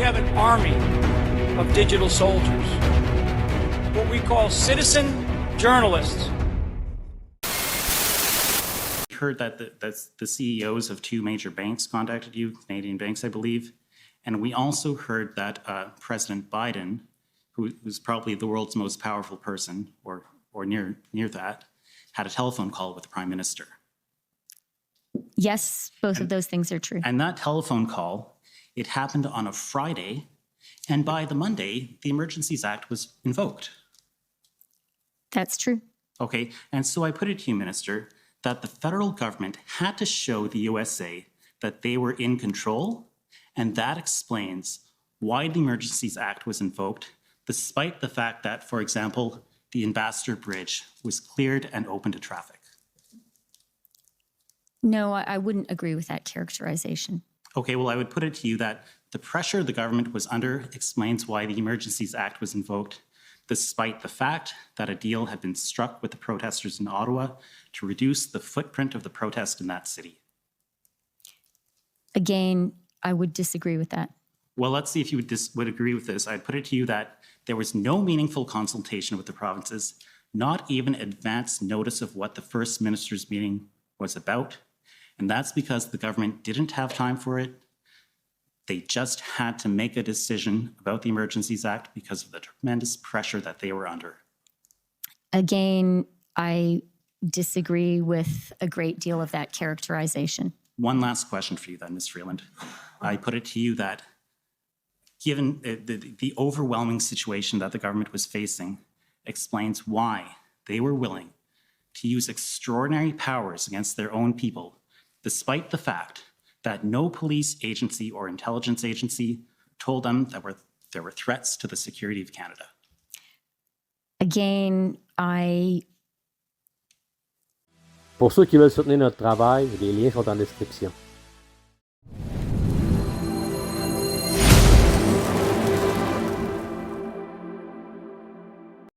have an army of digital soldiers, what we call citizen journalists. We heard that the CEOs of two major banks contacted you, Canadian banks, I believe. And we also heard that President Biden, who's probably the world's most powerful person, or near that, had a telephone call with the Prime Minister. Yes, both of those things are true. And that telephone call, it happened on a Friday, and by the Monday, the Emergencies Act was invoked. That's true. Okay, and so I put it to you, Minister, that the federal government had to show the USA that they were in control, and that explains why the Emergencies Act was invoked, despite the fact that, for example, the Ambassador Bridge was cleared and open to traffic. No, I wouldn't agree with that characterization. Okay, well, I would put it to you that the pressure the government was under explains why the Emergencies Act was invoked, despite the fact that a deal had been struck with the protesters in Ottawa to reduce the footprint of the protest in that city. Again, I would disagree with that. Well, let's see if you would agree with this. I'd put it to you that there was no meaningful consultation with the provinces, not even advance notice of what the First Minister's meeting was about. And that's because the government didn't have time for it. They just had to make a decision about the Emergencies Act because of the tremendous pressure that they were under. Again, I disagree with a great deal of that characterization. One last question for you then, Ms. Freeland. I put it to you that given the overwhelming situation that the government was facing explains why they were willing to use extraordinary powers against their own people, despite the fact that no police agency or intelligence agency told them that there were threats to the security of Canada. Again, Pour ceux qui veulent soutenir notre travail, les liens sont en description.